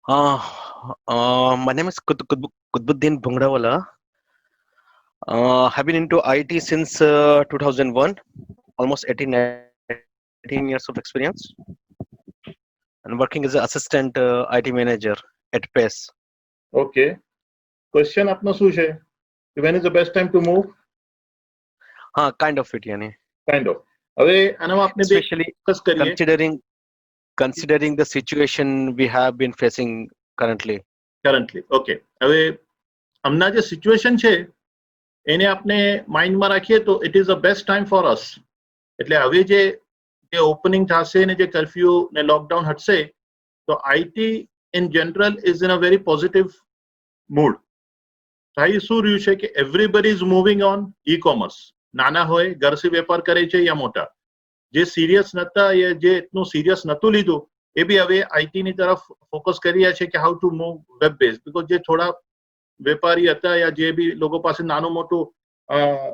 My name is Kutbuddin Bungrawala. Have been into IT since 2001, almost 18 years of experience, and working as an assistant IT manager at PES. Okay. Question આપનો શું છે? When is the best time to move? Kind of it, yani. Kind of. હવે આનામાં આપણે બે Especially focus કરીએ. considering the situation we have been facing currently. Currently okay. હવે હમણાં જે સિચ્યુએશન છે એને આપણે માઇન્ડમાં રાખીએ તો it is the best time for us. એટલે હવે જે ઓપનિંગ થશે ને જે કર્ફ્યુ ને લોકડાઉન હટશે તો IT in general is in a very positive mood. થાય શું રહ્યું છે કે everybody is moving on e commerce. નાના હોય ઘરથી વેપાર કરે છે યા મોટા, જે સિરિયસ નતા એ જે એટલું સિરિયસ નતું લીધું એ બી હવે આઈટી ની તરફ ફોકસ કરી રહ્યા છે કે how to move web base. Because જે થોડા વેપારી હતા યા જે બી લોકો પાસે નાનું મોટું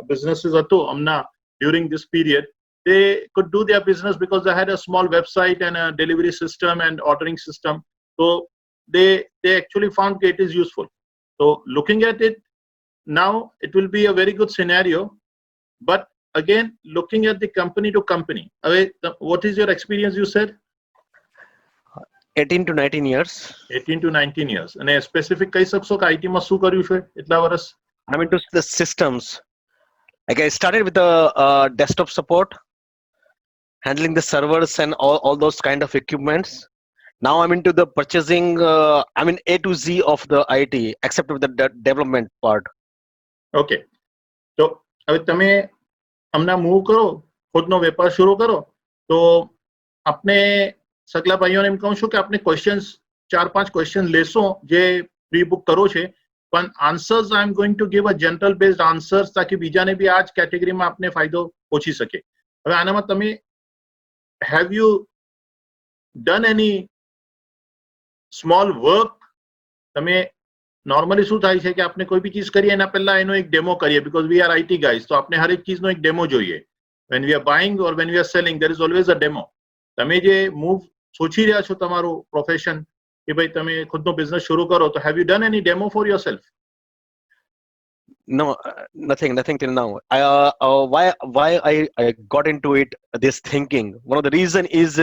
બિઝનેસીસ હતું હમણાં during this period, they could do their business because they had a small website and a delivery system and ordering system. So they actually found that it is useful. So looking at it now, it will be a very good scenario. But again, looking at the company to company, what is your experience? You said 18 to 19 years. 18 to 19 years. અને specific કહી શકશો કે IT માં શું કર્યું છે એટલા વર્ષ? I'm into the systems. Like I started with the desktop support, handling the servers and all those kind of equipments. Now I'm into the purchasing. I'm in A to Z of the IT, except with the development part. Okay. તો હવે તમે હમણાં move કરો, ખુદનો વેપાર શરૂ કરો, તો આપણે સગલા ભાઈઓને એમ કહું છું કે આપણે ક્વેશ્ચન્સ 4-5 ક્વેશ્ચન લેશો જે પ્રી બુક કરો છે, પણ answers I am going to give a general based answers તાકી બીજાને બી આ જ કેટેગરીમાં આપને ફાયદો પહોંચી શકે. હવે આનામાં તમે have you done any small work? તમે નોર્મલી શું થાય છે કે આપણે કોઈ બી ચીજ કરીએ એના પહેલા એનો એક ડેમો કરીએ, because we are IT guys, તો આપણે હરેક ચીજનો એક ડેમો જોઈએ. When we are buying or when we are selling there is always a demo. તમે જે મૂવ સોચી રહ્યા છો તમારું પ્રોફેશન કે ભાઈ તમે ખુદનો બિઝનેસ શરૂ કરો, તો have you done any demo for your self? No, nothing till now. Why I got into it, this thinking. One of the reason is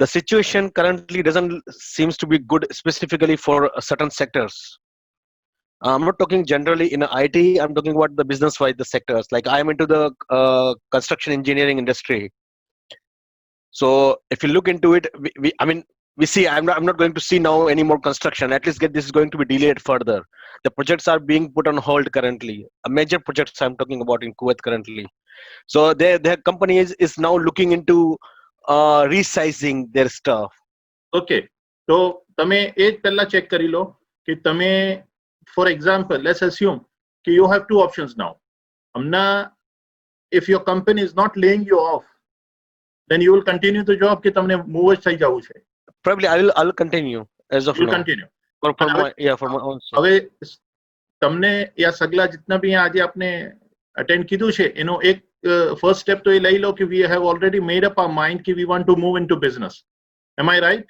the situation currently doesn't seems to be good, specifically for certain sectors. I'm not talking generally in IT. I'm talking about the business-wise, the sectors. Like I'm into the construction engineering industry. So if you look into it, I mean, we see. I'm not going to see now any more construction. At least this is going to be delayed further. The projects are being put on hold currently. A major projects I'm talking about in Kuwait currently. So their company is now looking into resizing their stuff. Okay. તો તમે એ જ પહેલા check કરી લો કે તમે for example let's અસ્યુમ કે you have to options નાઉ. હમણાં if your company is not laying you off, then you will continue the job કે તમને મૂવ જ થઈ જવું છે? Probably I'll continue as of You now. continue. For my own sake. હવે તમને યા સગલા जितना भी આજે આપણે અટેન્ડ કીધું છે એનો એક ફર્સ્ટ સ્ટેપ તો એ લઈ લો કે we have already made up our mind કે we want to move into business. Am I right?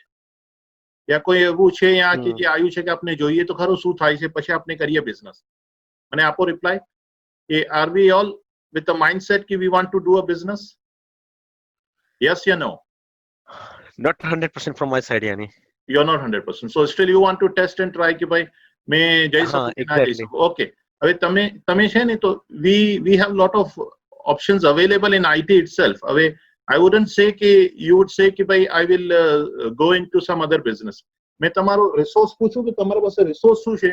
યા કોઈ એવું છે યા કે જે આવ્યું છે કે આપણે જોઈએ તો ખરું શું થાય છે પછી આપણે કરીએ બિઝનેસ? મને આપો રિપ્લાય કે are we all with the mindset कि we want to do a business? Yes or no? Not 100% from my side, yani. You're not 100%. So still you want to test and try कि भाई मैं जई सकूं कि ना जई सकूं. Okay. હવે તમે છે ને તો we have lot of options available in IT itself. હવે I wouldn't say कि you would say कि भाई I will go into some other business. मैं તમારો રિસોર્સ પૂછું કે તમારા પાસે રિસોર્સ શું છે?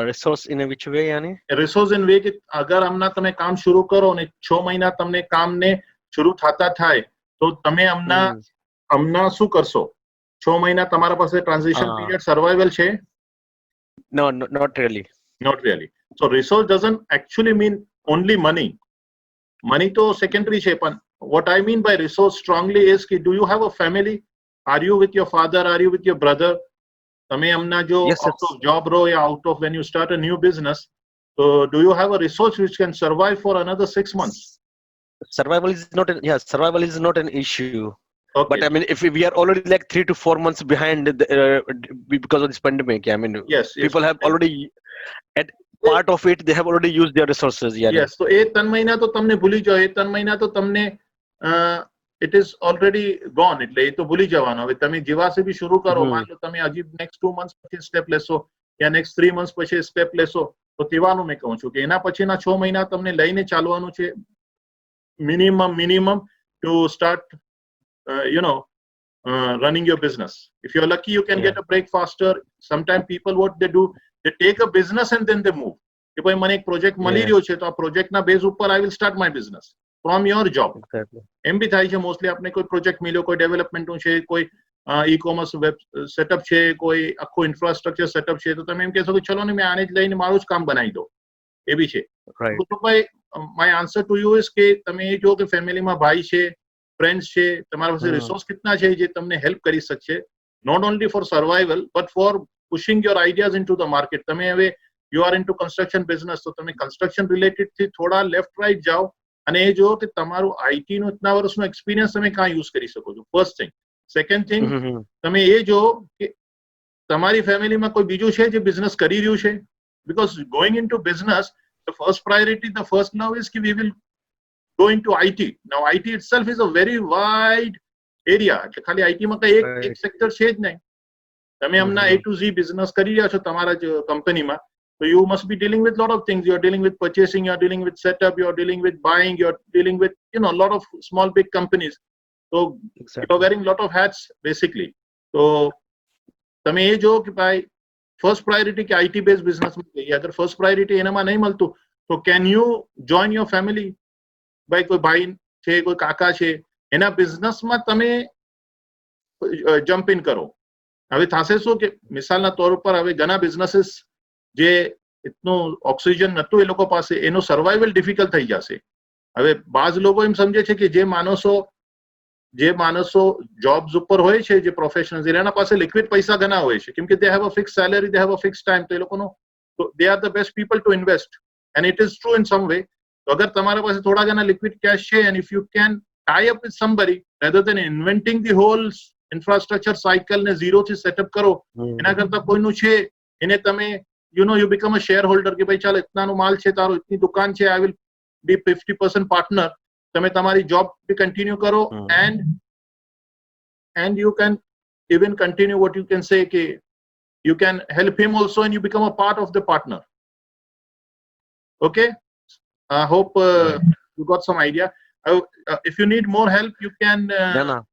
Resource in which way, yani? Resource in way કે અગર હમણાં તમે કામ શરૂ કરો ને 6 મહિના તમને કામને શરૂ થતા થાય તો તમે હમણાં શું કરશો? 6 મહિના તમારા પાસે ટ્રાન્ઝિશન પીરિયડ સર્વાઇવલ છે? No, not really. Not really. So resource doesn't actually mean only money. Money to secondary છે, પણ what I mean by resource strongly is कि do you have a family? Are you with your father? Are you with your brother? તમે હમણાં જો out of job રહો યા out of when you start a new business, so do you have a resource which can survive for another 6 months? Survival is not an issue. Okay. But I mean, if we are already like 3 to 4 months behind because of this pandemic, I mean, yes, people have already at part of it they have already used their resources. Yeah. yes, તો એ 3 મહિના તો તમને ભૂલી જાઓ, એ 3 મહિના તો તમને it is already gone, એટલે એ તો ભૂલી જવાનો. હવે તમે જેવાસે બી શરૂ કરો, માન લો તમે હજી નેક્સ્ટ 2 મંથ્સ પછી સ્ટેપ લેશો યા નેક્સ્ટ 3 મંથ્સ પછી સ્ટેપ લેશો, તો તેવાનું મેં કહું છું કે એના પછીના 6 મહિના તમને લઈને ચાલવાનું છે minimum to start running your business. If you're lucky, you can get a break faster. Sometimes people, what they do, they take a business and then they move. કે ભાઈ મને એક પ્રોજેક્ટ મળી રહ્યો છે, તો આ પ્રોજેક્ટના બેઝ ઉપર I will start my business from your job. એમ બી થાય છે મોસ્ટલી. આપણે કોઈ પ્રોજેક્ટ મળ્યો, કોઈ ડેવલપમેન્ટનું છે, કોઈ ઈ કોમર્સ વેબ સેટઅપ છે, કોઈ આખું ઇન્ફ્રાસ્ટ્રક્ચર સેટઅપ છે, તો તમે એમ કહેશો કે ચલો ને મેં આને જ લઈને મારું જ કામ બનાવી દો. એ બી છે. તો ભાઈ my answer to you is કે તમે એ જો કે ફેમિલીમાં ભાઈ છે, ફ્રેન્ડ્સ છે, તમારા પાસે રિસોર્સ કેટલા છે જે તમને હેલ્પ કરી શકશે, not only for survival but for pushing your ideas into the market. તમે હવે you are into construction business, તો તમે કન્સ્ટ્રક્શન રિલેટેડ થી થોડા લેફ્ટ રાઈટ જાઓ અને એ જો કે તમારું આઈટી નું ઇતના વર્ષનો એક્સપિરિયન્સ તમે ક્યાં યુઝ કરી શકો છો. First thing. સેકન્ડ થિંગ, તમે એ જો કે તમારી ફેમિલીમાં કોઈ બીજું છે જે બિઝનેસ કરી રહ્યું છે. Because going into business, the first priority, the first love is કે we will go into IT. Now IT itself is a very wide area. એટલે ખાલી IT માં કઈ એક સેક્ટર છે જ નહીં. તમે હમણાં A to Z બિઝનેસ કરી રહ્યા છો તમારા જ કંપનીમાં, so you must be dealing with lot of things. You are dealing with purchasing, you are dealing with setup, you are dealing with buying, you are dealing with a lot of small big companies. So you are wearing lot of hats basically. So તમે એ જો કે ભાઈ first priority કે IT base બિઝનેસમાં જઈએ. અગર first priority એનામાં નહીં મળતું, તો can you join your family? ભાઈ કોઈ ભાઈ છે, કોઈ કાકા છે, એના બિઝનેસમાં તમે જમ્પ ઇન કરો. હવે થશે શું કે મિસાલના તौर ઉપર હવે ઘણા બિઝનેસીસ જે એટલું ઓક્સિજન નતું એ લોકો પાસે, એનો સર્વાઇવલ ડિફિકલ્ટ થઈ જશે. હવે બાજ લોકો એમ સમજે છે કે જે માણસો જોબ્સ ઉપર હોય છે, જે પ્રોફેશનલ્સ, એના પાસે લિક્વિડ પૈસા ઘણા હોય છે, કેમ કે they have a fix salary, they have a fix time, તો એ લોકોનો they are the best people to invest and it is true in some way. તો અગર તમારા પાસે થોડા ઘણા લિક્વિડ કેશ છે, and if you can tie up with somebody rather than inventing the whole infrastructure cycle ને zero થી setup કરો, એના કરતા કોઈનું છે એને તમે you become a share holder કે ભાઈ ચાલ ઇતનાનો માલ છે તારો, ઇતની દુકાન છે, આઈ વિલ બી 50% પાર્ટનર. તમે તમારી જોબ બી કન્ટિન્યુ કરો and you can even continue what you can say કે you can help him also and you become a part of the partner. Okay. I hope you got some idea. If you need more help, you can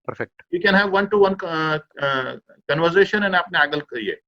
perfect. You can have one-to-one conversation and apne agal kariye.